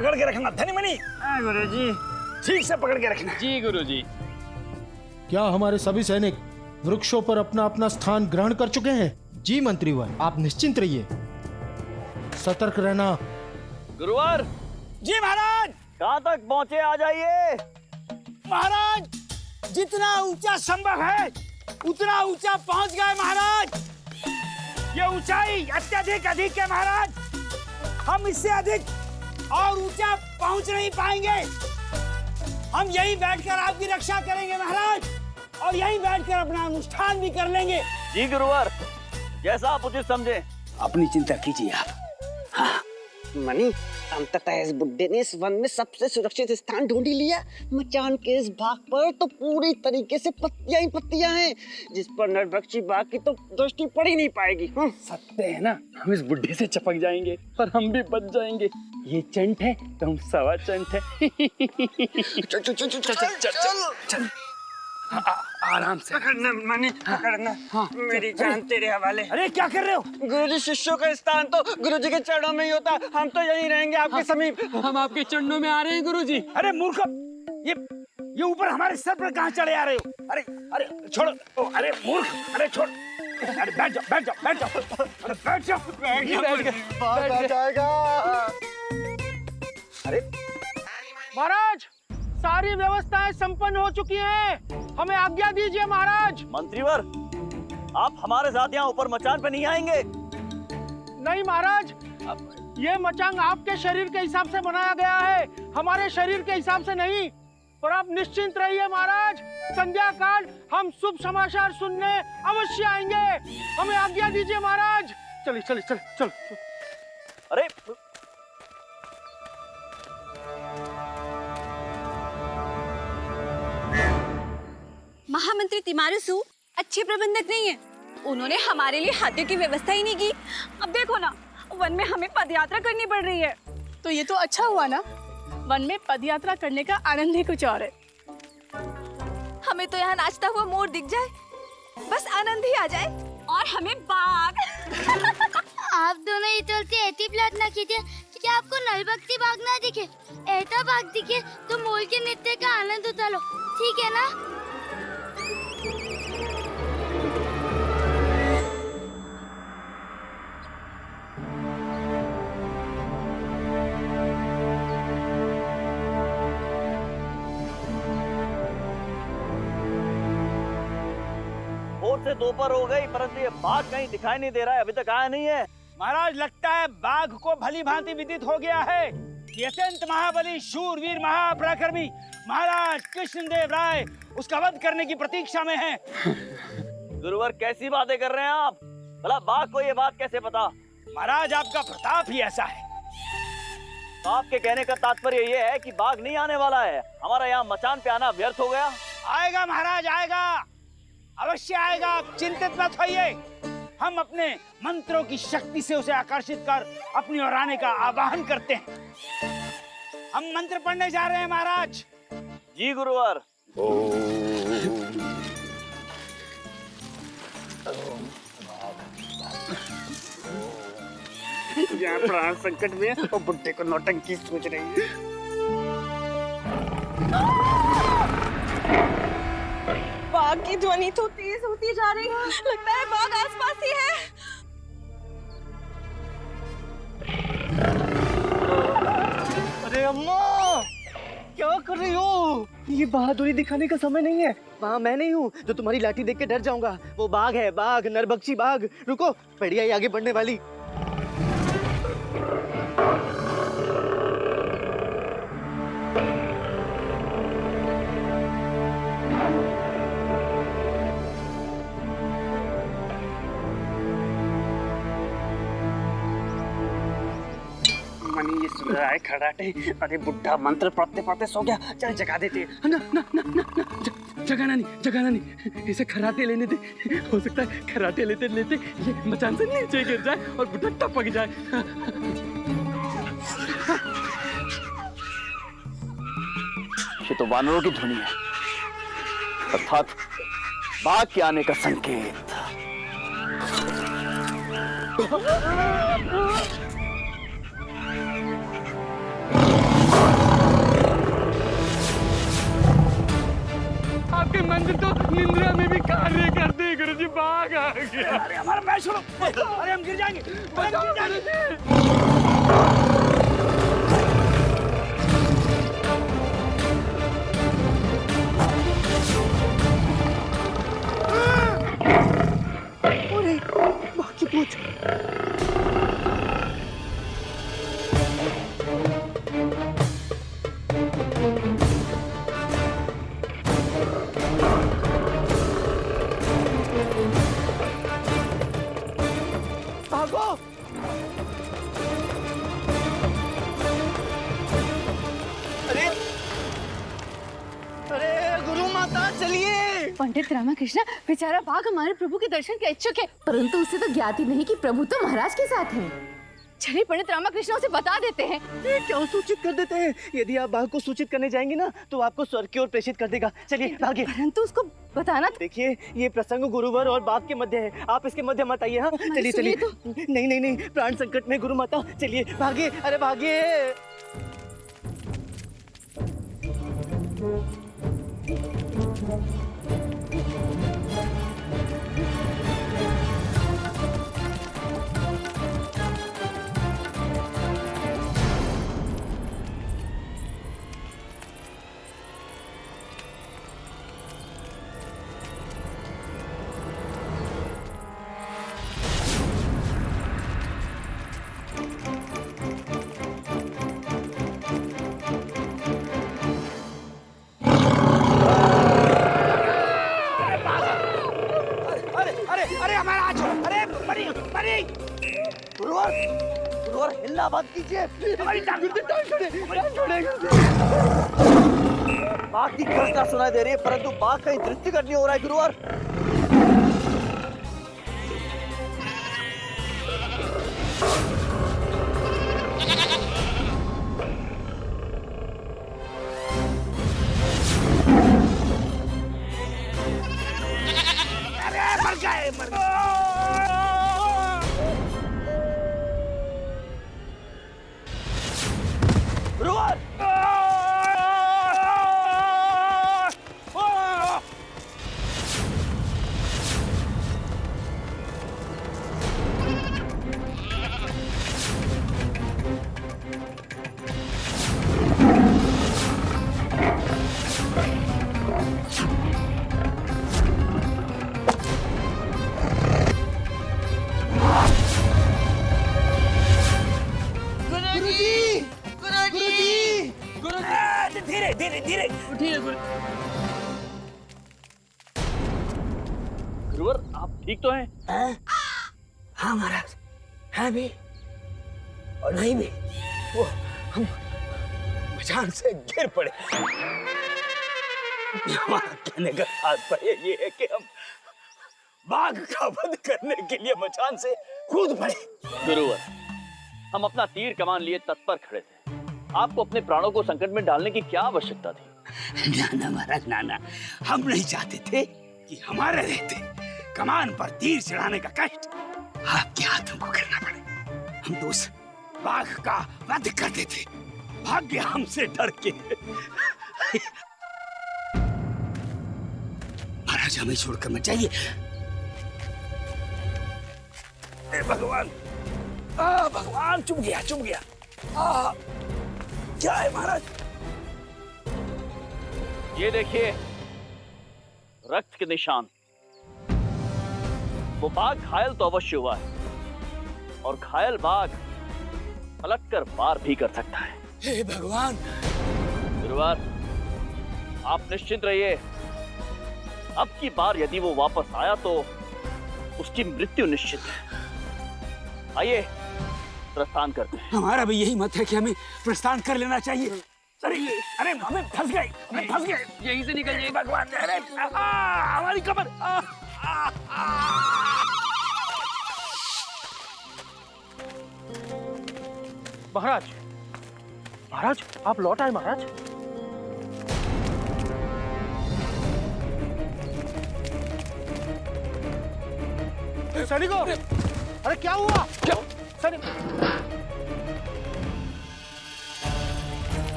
पकड़ के रखना धनीमनी। गुरुजी। ठीक से पकड़ के रखना। जी गुरुजी। क्या हमारे सभी सैनिक वृक्षों पर अपना अपना स्थान ग्रहण कर चुके हैं? जी मंत्रीवर, आप निश्चिंत रहिए। सतर्क रहना। गुरुवर। जी महाराज। कहाँ तक पहुँचे, आ जाइए। महाराज जितना ऊंचा संभव है उतना ऊंचा पहुंच गए महाराज। ये ऊंचाई अत्यधिक अधिक है महाराज। हम इससे अधिक और ऊंचा पहुंच नहीं पाएंगे। हम यहीं बैठकर आपकी रक्षा करेंगे महाराज, और यहीं बैठकर अपना अनुष्ठान भी कर लेंगे। जी गुरुवर, जैसा आप उचित समझे। अपनी चिंता कीजिए आप। हाँ। मनी, अंततः इस बुड्ढे ने इस वन में सबसे सुरक्षित स्थान ढूंढ ही लिया। मचान के इस भाग पर तो पूरी तरीके से पत्तियां ही पत्तियां हैं, जिस पर नरभक्षी बाघ की तो दृष्टि पड़ ही नहीं पाएगी। सत्य है ना, हम इस बुड्ढे से चिपक जाएंगे और हम भी बच जाएंगे। ये चंट है तो हम सवा चंट है। चल चल चल चल चल चल। आराम से पकड़ना मनी, पकड़ना। हाँ, मेरी जान तेरे हवाले। अरे क्या कर रहे हो? गुरुजी, शिष्यों का स्थान तो गुरुजी के चरणों में ही होता है। हम तो यहीं रहेंगे आपके समीप। हम आपके चरणों में आ रहे हैं गुरुजी। अरे मूर्ख, ये ऊपर हमारे सर पर कहाँ चढ़े आ रहे हो? अरे अरे छोड़ो। अरे मूर्ख, अरे छोड़। अरे बैठ जाओ बैठ जाओ बैठ जाओ। अरे बैठ जाओ। बाघ आ जाएगा। अरे महाराज, सारी व्यवस्थाएं संपन्न हो चुकी हैं। हमें आज्ञा दीजिए महाराज। मंत्रीवर, आप हमारे साथ यहाँ ऊपर मचान पे नहीं आएंगे। नहीं महाराज, ये मचांग आपके शरीर के हिसाब से बनाया गया है, हमारे शरीर के हिसाब से नहीं। पर आप निश्चिंत रहिए महाराज, संध्या काल हम शुभ समाचार सुनने अवश्य आएंगे। हमें आज्ञा दीजिए महाराज। चलिए चलिए चल चल। अरे महामंत्री तिमारुसु अच्छे प्रबंधक नहीं है। उन्होंने हमारे लिए हाथियों की व्यवस्था ही नहीं की। अब देखो ना, वन में हमें पदयात्रा करनी पड़ रही है। तो ये तो अच्छा हुआ ना, वन में पदयात्रा करने का आनंद ही कुछ और है। हमें तो यहाँ नाचता हुआ मोर दिख जाए, बस आनंद ही आ जाए। और हमें बाघ। आप दोनों ये चलते ऐसी प्रार्थना कीजिए कि आपको नलभक्षी बाघ ना दिखे। ऐसा बाघ दिखे तो मोर के नृत्य का आनंद उठा लो, ठीक है ना? भोर से दोपहर हो गई, परंतु ये बाघ कहीं दिखाई नहीं दे रहा है, अभी तक आया नहीं है। महाराज, लगता है बाघ को भली भांति विदित हो गया है कि अत्यंत महाबली शूरवीर महापराक्रमी महाराज कृष्णदेव राय उसका वध करने की प्रतीक्षा में है। गुरुवर, कैसी बातें कर रहे हैं आप? भला बाघ को ये बात कैसे पता? महाराज, आपका प्रताप ही ऐसा है। तो आपके कहने का तात्पर्य ये है कि बाघ नहीं आने वाला है, हमारा यहाँ मचान पे आना व्यर्थ हो गया? आएगा महाराज, आएगा, अवश्य आएगा। आप चिंतित मत होइए। हम अपने मंत्रों की शक्ति से उसे आकर्षित कर अपनी ओर आने का आवाहन करते हैं। हम मंत्र पढ़ने जा रहे हैं महाराज। जी गुरुवर। यहाँ प्राण संकट में और बुड्ढे को नौटंकी सोच रही है। बाघ की ध्वनि तो तेज होती जा रही है। लगता है बाघ आसपास ही है। अरे अम्मा, क्या कर रही हो? ये बहादुरी दिखाने का समय नहीं है। वहाँ मैं नहीं हूँ जो तुम्हारी लाठी देख के डर जाऊंगा। वो बाघ है, बाघ, नरभक्षी बाघ। रुको, बढ़िया ही आगे बढ़ने वाली। मनी, ये सुन रहा है खड़ाटे। अरे बुड्ढा मंत्र पढ़ते पढ़ते सो गया। चल जगा देते। ना ना ना ना, ना। जगाना नहीं, इसे खराटे लेने दे। हो सकता है खराटे लेते लेते ये मचान से नीचे गिर जाए और बुड्ढा टपक जाए। ये तो वानरों की ध्वनि है, अर्थात बाघ के आने का संकेत। अरे हमारा मैच छोड़ो, अरे हम गिर जाएंगे, अरे हम गिर जाएंगे। अरे बाकी पूछ। भागो। अरे अरे गुरु माता चलिए। पंडित रामाकृष्ण, बेचारा बाघ हमारे प्रभु के दर्शन के इच्छुक है, परंतु उसे तो ज्ञात ही नहीं कि प्रभु तो महाराज के साथ हैं। चलिए पंडित रामाकृष्ण उसे बता देते हैं। क्यों सूचित कर देते हैं? यदि आप बाघ को सूचित करने जाएंगे ना तो आपको स्वर्ग की ओर प्रेषित कर देगा। चलिए भागिए। परंतु उसको बताना। देखिए ये प्रसंग गुरुवर और बाघ के मध्य है, आप इसके मध्य मत आइए। हाँ चलिए चलिए। नहीं नहीं नहीं, प्राण संकट में गुरु माता। चलिए भागिए, अरे भागिए। अरे हमारा आज, अरे मरी मरी। गुरुवर गुरुवर हिलना मत कीजिए। हमारी टांग बाघ की गर्जना सुनाई दे रही है परंतु बाघ कहीं दृष्टिगत नहीं हो रहा है गुरुवर। अरे मर गए, मर गए। गुरुवर धीरे धीरे धीरे। उठिए गुरु। गुरुवर आप ठीक तो हैं? हाँ महाराज, है भी और नहीं भी। वो हम मचान से गिर पड़े। हमारा कहने का तात्पर्य ये है कि हम बाघ का वध करने के लिए मचान से कूद पड़े। गुरुवर हम अपना तीर कमान लिए तत्पर खड़े थे, आपको अपने प्राणों को संकट में डालने की क्या आवश्यकता थी? नाना महाराज, नाना, हम नहीं चाहते थे कि हमारे रहते कमान पर तीर चढ़ाने का कष्ट आपके हाथों को करना पड़े। हम तो उस बाघ का वध करते थे, भाग्य हमसे डर के। महाराज हमें छोड़कर मत जाइए। भगवान, भगवान, चुप गया, चुप गया। क्या है महाराज? ये देखिए रक्त के निशान। वो बाघ घायल तो अवश्य हुआ है, और घायल बाघ पलटकर वार भी कर सकता है। हे भगवान! गुरुवार आप निश्चिंत रहिए, अब की बार यदि वो वापस आया तो उसकी मृत्यु निश्चित है। आइए प्रस्थान करते हैं। हमारा भी यही मत है कि हमें प्रस्थान कर लेना चाहिए। अरे अरे हमें फंस गए, हमें फंस गए। यहीं से निकल जाइए। भगवान, अरे हमारी कमर। महाराज, महाराज आप लौट आए महाराज। सैनिकों, अरे क्या हुआ? क्या? सैनिक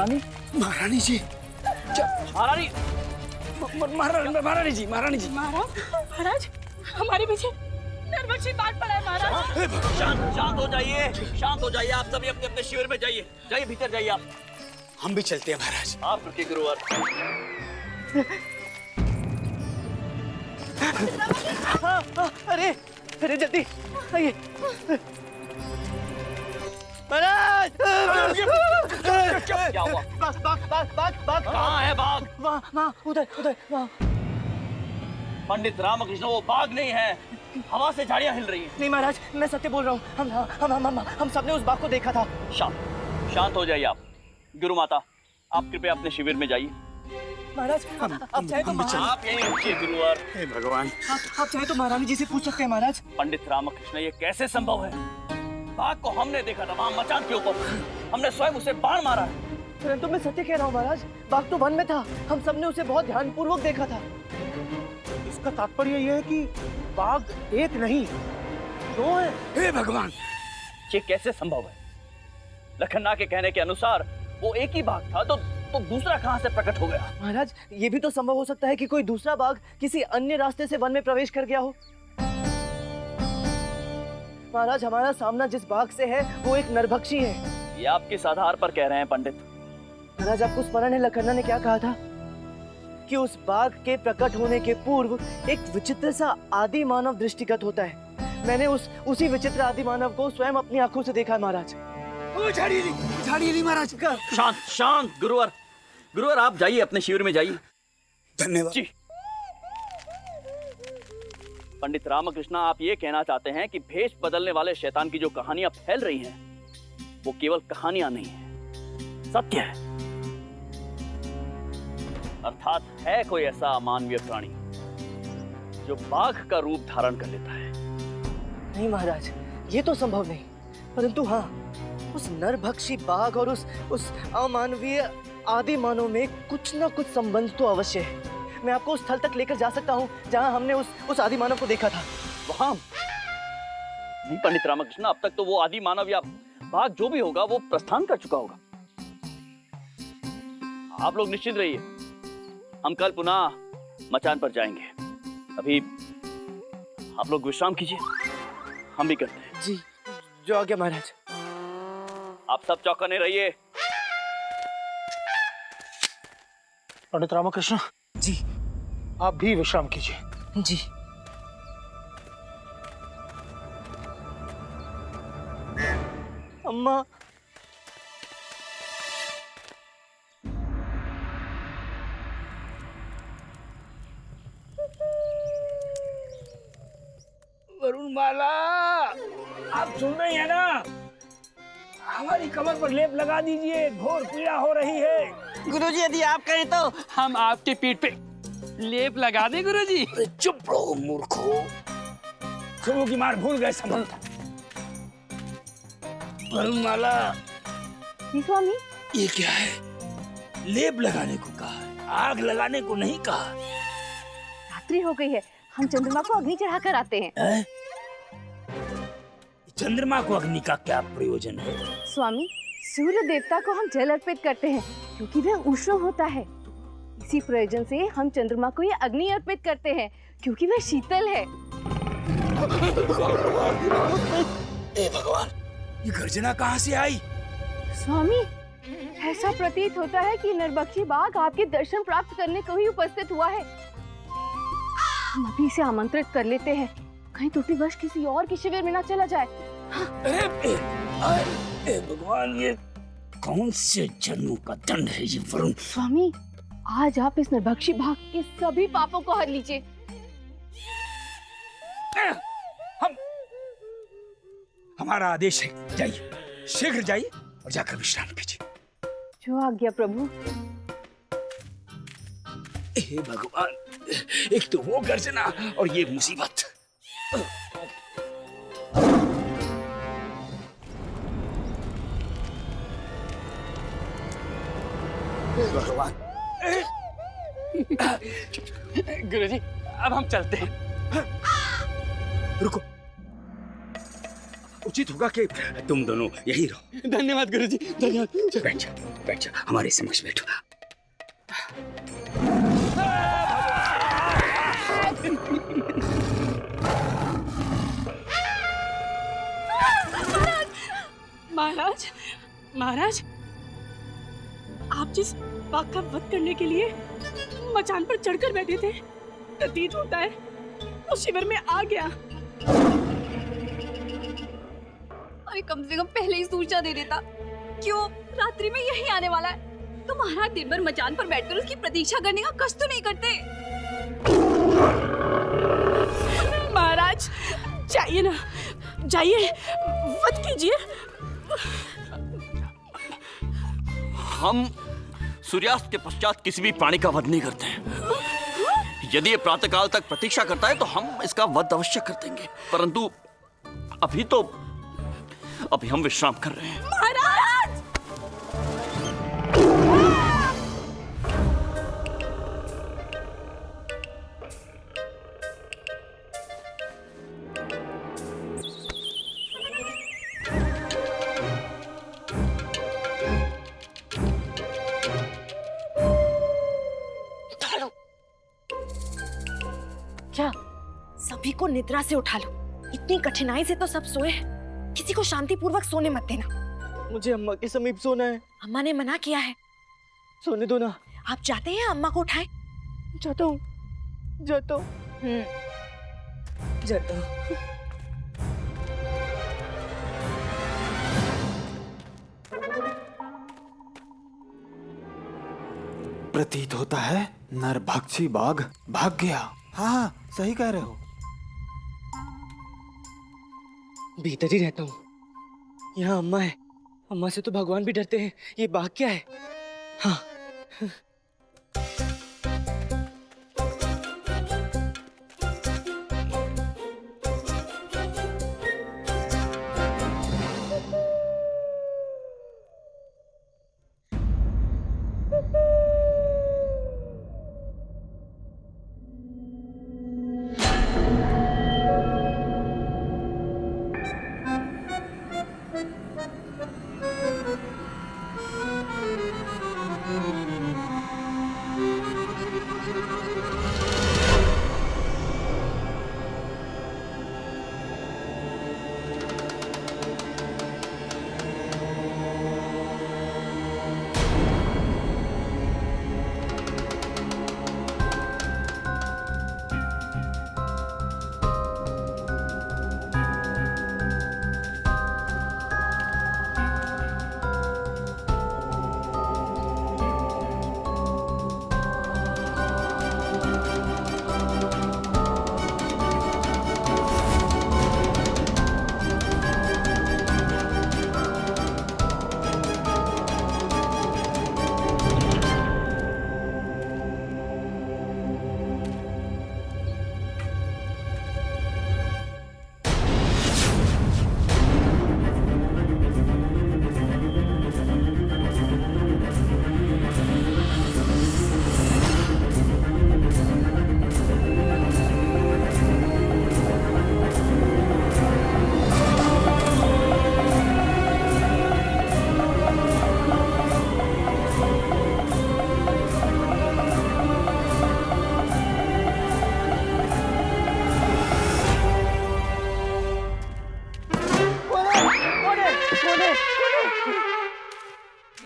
महारानी महारानी जी महारानी महारानी जी महाराज हमारे पीछे नरभक्षी बाघ पड़ा है महाराज। शांत हो जाइए, शांत हो जाइए। आप सभी अपने अपने शिविर में जाइए, जाइए भीतर जाइए। आप हम भी चलते हैं महाराज। आप रुकिए गुरुवर। अरे अरे जल्दी आइए महाराज। क्या हुआ? बाघ बाघ बाघ बाघ बाघ कहाँ है बाघ? वहाँ उधर उधर वहाँ। पंडित रामकृष्ण, वो बाघ नहीं है, हवा से झाड़ियाँ हिल रही हैं। नहीं महाराज, मैं सत्य बोल रहा हूँ। हम सबने उस बाघ को देखा था। शांत हो जाइए आप। गुरु माता, आप कृपया अपने शिविर में जाइए। महाराज आप चाहे तो आप यहीं रुकिए गुरुवर। हे भगवान, आप चाहे तो महारानी जी से पूछ सकते हैं महाराज। पंडित रामकृष्ण, ये कैसे संभव है? बाघ को हमने देखा था वहाँ मचान के ऊपर, हमने स्वयं उसे बाण मारा है। परंतु मैं सत्य कह रहा हूँ महाराज, बाघ तो वन में था। हम सबने उसे बहुत ध्यानपूर्वक देखा था। इसका तात्पर्य यह है कि बाघ एक नहीं दो है। हे भगवान, ये कैसे संभव है? लखन्ना के कहने के अनुसार वो एक ही बाघ था, तो दूसरा कहाँ से प्रकट हो गया? महाराज, ये भी तो संभव हो सकता है कि कोई दूसरा बाघ किसी अन्य रास्ते से वन में प्रवेश कर गया हो। महाराज, हमारा सामना जिस बाघ से है वो एक नरभक्षी है। ये आप किस आधार पर कह रहे हैं पंडित? महाराज, आपको स्मरण है लखन्ना ने क्या कहा था कि उस बाघ के प्रकट होने के पूर्व एक विचित्र सा आदि मानव दृष्टिगत होता है। मैंने उसी विचित्र आदि मानव को स्वयं अपनी आंखों से देखा है महाराज। झाड़ी महाराज। शांत शांत गुरुवर। गुरुवर, आप जाइए अपने शिविर में जाइए। धन्यवाद जी। पंडित रामकृष्ण, आप ये कहना चाहते हैं कि भेष बदलने वाले शैतान की जो कहानियां फैल रही हैं, वो केवल कहानियां नहीं है, सत्य है। अर्थात है कोई ऐसा अमानवीय प्राणी जो बाघ का रूप धारण कर लेता है। नहीं महाराज, ये तो संभव नहीं। परंतु हाँ, उस नरभक्षी बाघ और उस अमानवीय आदि मानव में कुछ ना कुछ संबंध तो अवश्य है। मैं आपको उस स्थल तक लेकर जा सकता हूँ जहाँ हमने उस आदि मानव को देखा था। वहां नहीं पंडित रामकृष्ण, अब तक तो वो आदि मानव या बाघ जो भी होगा वो प्रस्थान कर चुका होगा। आप लोग निश्चित रहिए, हम कल पुनः मचान पर जाएंगे। अभी आप लोग विश्राम कीजिए, हम भी करते हैं। जी, जो आज्ञा महाराज। आप सब चौकन्ने रहिए। पंडित रामकृष्ण जी, आप भी विश्राम कीजिए। जी। अम्मा, वरुणमाला, आप सुन रही हैं ना? हमारी कमर पर लेप लगा दीजिए, घोर पीड़ा हो रही है। गुरुजी, यदि आप कहें तो हम आपके पीठ पे लेप लगा दें गुरुजी। अरे चुप रहो मूर्खो, सुबह की मार भूल गए संबंध। वरुणमाला, जी स्वामी। ये क्या है? लेप लगाने को कहा है, आग लगाने को नहीं कहा। रात्रि हो गई है, हम चंद्रमा को अग्नि चढ़ाकर आते हैं। चंद्रमा को अग्नि का क्या प्रयोजन है? स्वामी, सूर्य देवता को हम जल अर्पित करते हैं क्योंकि वह उष्ण होता है। इसी प्रयोजन से हम चंद्रमा को ये अग्नि अर्पित करते हैं क्योंकि वह शीतल है। ए भगवान, ये गर्जना कहाँ से आई? स्वामी, ऐसा प्रतीत होता है कि नरभक्षी बाघ आपके दर्शन प्राप्त करने को ही उपस्थित हुआ है। हम अभी इसे आमंत्रित कर लेते हैं, कहीं त्रुटिवश किसी और के शिविर में ना चला जाए। ए भगवान, ये कौन से जन्मों का दंड है ये वरुण? स्वामी, आज आप इस नरभक्षी बाघ के सभी पापों को हर लीजिए। हमारा आदेश है, जाइए, शीघ्र जाइए और जाकर विश्राम कीजिए। जो आज्ञा प्रभु। हे भगवान, एक तो वो गर्जना और ये मुसीबत। भगवान। गुरुजी, अब हम चलते हैं। रुको, उचित होगा कि तुम दोनों यही रहो। धन्यवाद गुरुजी, धन्यवाद। बैठ जा हमारे समक्ष बैठो। महाराज, महाराज, आप जिस बाघ का वध करने के लिए मचान पर चढ़कर बैठे थे, प्रतीत होता है वो शिविर में आ गया। अरे कम से कम पहले ही सूचना दे देता कि वो रात्रि में यही आने वाला है, तो महाराज दिन भर मचान पर बैठकर उसकी प्रतीक्षा करने का कष्ट तो नहीं करते। महाराज जाइए ना, जाइए, वध कीजिए। हम सूर्यास्त के पश्चात किसी भी प्राणी का वध नहीं करते हैं। यदि ये प्रातःकाल तक प्रतीक्षा करता है तो हम इसका वध अवश्य कर देंगे, परंतु अभी हम विश्राम कर रहे हैं। महाराज! क्या सभी को निद्रा से उठा लो? इतनी कठिनाई से तो सब सोए हैं। किसी को शांति पूर्वक सोने मत देना। मुझे अम्मा के समीप सोना है। अम्मा ने मना किया है। सोने दो ना। आप चाहते हैं अम्मा को उठाएं? जाता हूँ। जाता हूँ। प्रतीत होता है नरभक्षी बाघ भाग गया। हाँ, सही कह रहे हो। भीतर ही रहता हूँ। यहाँ अम्मा है। अम्मा से तो भगवान भी डरते हैं। ये बाघ क्या है? हाँ।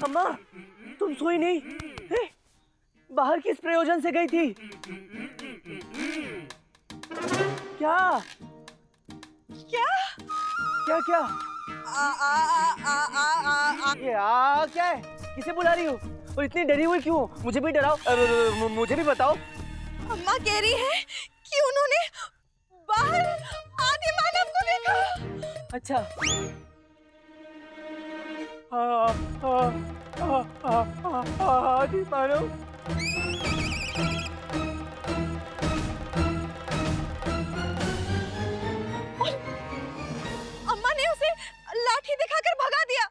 अम्मा, तुम सोई नहीं? बाहर किस प्रयोजन से गई थी? क्या क्या क्या क्या ये क्या है? किसे बुला रही हो और इतनी डरी हुई क्यों? मुझे भी डराओ, मुझे भी बताओ। अम्मा कह रही है कि उन्होंने बाहर आदि मानव को देखा। अच्छा, आदि मानव। अम्मा ने उसे लाठी दिखाकर भगा दिया।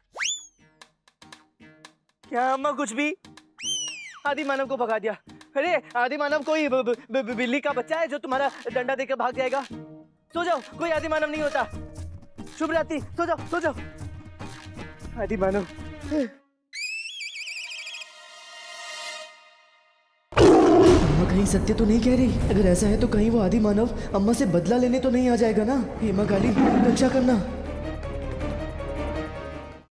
क्या अम्मा कुछ भी? आदि मानव को भगा दिया? अरे आदि मानव कोई बिल्ली का बच्चा है जो तुम्हारा डंडा देकर भाग जाएगा? सो जाओ, कोई आदि मानव नहीं होता। शुभ रात्रि, सो जाओ सो जाओ। आदि मानव, अम्मा कहीं सत्य तो नहीं कह रही? अगर ऐसा है तो कहीं वो आदि मानव अम्मा से बदला लेने तो नहीं आ जाएगा ना? हेमा काली, रक्षा करना।